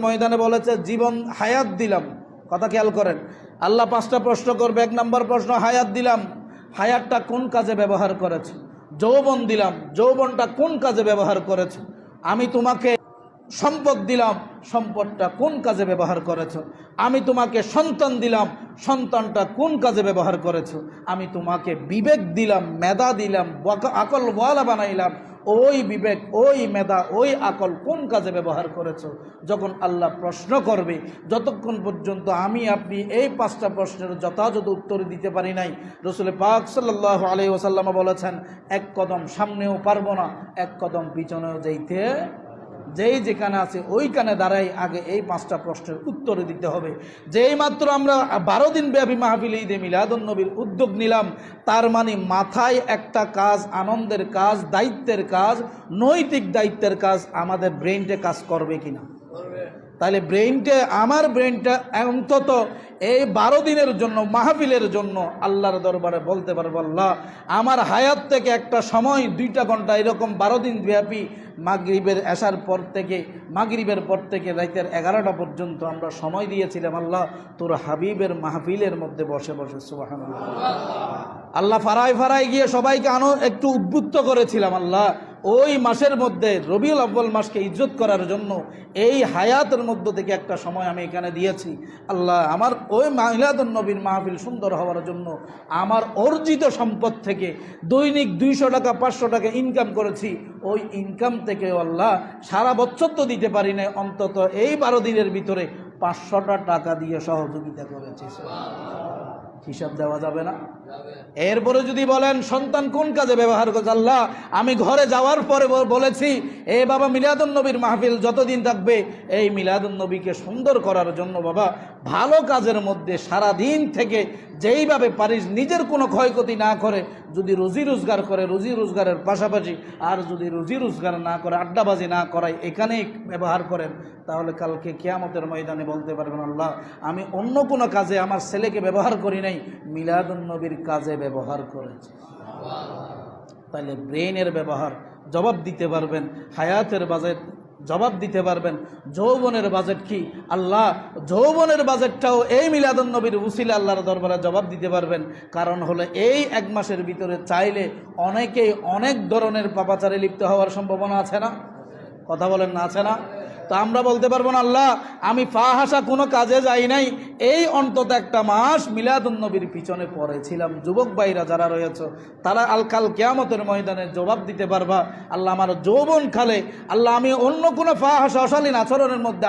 ময়দানে বলেছে জীবন হায়াত দিলাম। কথা খেয়াল করেন, আল্লাহ 5টা প্রশ্ন করবে। 1 নম্বর প্রশ্ন, হায়াত দিলাম, হায়াতটা কোন কাজে ব্যবহার করেছে? যৌবন দিলাম, যৌবনটা কোন কাজে ব্যবহার করেছে? আমি তোমাকে সম্পদ দিলাম, সম্পদটা কোন কাজে ব্যবহার করেছো? আমি তোমাকে সন্তান দিলাম, সন্তানটা কোন কাজে ব্যবহার করেছো? আমি তোমাকে বিবেক দিলাম, মেধা দিলাম, আকল ওয়ালা বানাইলাম, ওই বিবেক, ওই মেধা, ওই আকল কোন কাজে ব্যবহার করেছো? যখন আল্লাহ প্রশ্ন করবে, যতক্ষণ পর্যন্ত আমি আপনি এই 5টা প্রশ্নের যথাযথ উত্তর দিতে পারি নাই, রাসূল পাক সাল্লাল্লাহু আলাইহি ওয়াসাল্লাম বলেছেন, 1 কদম সামনেও পারবো না, 1 কদম পিছনেও যাইতে, যেই যেখানে আছে ওইখানে দাঁড়াই আগে এই 5টা প্রশ্নের উত্তর দিতে হবে। যেই মাত্র আমরা 12 দিন ব্যাপী মাহফিল ঈদে মিলাদুন্নবীর উদ্যোগ নিলাম, তার মানে মাথায় একটা কাজ, আনন্দের কাজ, দায়িত্বের কাজ, নৈতিক দায়িত্বের কাজ, আমাদের ব্রেইনটা কাজ করবে কিনা? তাহলে ব্রেইনটা, আমার ব্রেইনটা অন্তত এই 12 দিনের জন্য, মাহফিলের জন্য আল্লাহর দরবারে বলতে পারবো, আল্লাহ আমার হায়াত থেকে একটা সময় 2টা ঘন্টা এরকম 12 দিন ব্যাপী মাগরিবের এশার পর থেকে, মাগরিবের পর থেকে রাতের 11টা পর্যন্ত আমরা সময় দিয়েছিলাম আল্লাহ তোর হাবিবের মাহফিলের মধ্যে বসে বসে। সুবহানাল্লাহ। আল্লাহ ফারায় ফারায় গিয়ে সবাইকে একটু উদ্বুদ্ধ করেছিলাম। আল্লাহ ওই মাসের মধ্যে, রবিউল আউয়াল মাসকে ইজ্জত করার জন্য এই হায়াতের মধ্য থেকে একটা সময় আমি এখানে দিয়েছি। আল্লাহ আমার ওই মিলাদুন্নবীর মাহফিল সুন্দর হওয়ার জন্য আমার অর্জিত সম্পদ থেকে দৈনিক 200 টাকা 500 টাকা ইনকাম করেছি। ওই ইনকাম থেকে আল্লাহ সারা বছর তো দিতে পারি না, অন্তত এই 12 দিনের ভিতরে 500টা টাকা দিয়ে সহযোগিতা করেছি। হিসাব দেওয়া যাবে না? এরপরে যদি বলেন সন্তান কোন কাজে ব্যবহার করছে, আল্লাহ আমি ঘরে যাওয়ার পরে বলেছি, এ বাবা মিলাদুন্নবীর মাহফিল যতদিন থাকবে এই মিলাদুন্নবীকে সুন্দর করার জন্য বাবা ভালো কাজের মধ্যে সারা দিন থেকে যেইভাবে পারিস, নিজের কোনো ক্ষয়ক্ষতি না করে যদি রুজি রোজগার করে, রুজি রোজগারের পাশাপাশি আর যদি রুজি রোজগার না করে, আড্ডাবাজি না করায়, এখানেই ব্যবহার করেন, তাহলে কালকে কিয়ামতের ময়দানে বলতে পারবেন, আল্লাহ আমি অন্য কোনো কাজে আমার ছেলেকে ব্যবহার করি নাই, মিলাদুন্নবীর কাজে ব্যবহার করেছি। তাহলে ব্রেইনের ব্যবহার জবাব দিতে পারবেন, হায়াতের বাজেট জবাব দিতে পারবেন। যৌবনের বাজেট কি? আল্লাহ যৌবনের বাজেটটাও এই মিলাদুন্নবীর উসিলা আল্লাহর দরবারে জবাব দিতে পারবেন। কারণ হলো এই 1 মাসের ভিতরে চাইলে অনেকেই অনেক ধরনের পাপাচারে লিপ্ত হওয়ার সম্ভাবনা আছে না? কথা বলেন না, আছে না? তো আমরা বলতে পারবো না, আল্লাহ আমি ফাহাসা কোনো কাজে যাই নাই, এই অন্তত 1টা মাস মিলাদুন্নবীর পিছনে পড়েছিলাম। যুবক ভাইরা যারা রয়েছে তারা কাল কিয়ামতের ময়দানে জবাব দিতে পারবা, আল্লাহ আমার যৌবন কালে আল্লাহ আমি অন্য কোনো ফাহাসা অশালীন আচরণের মধ্যে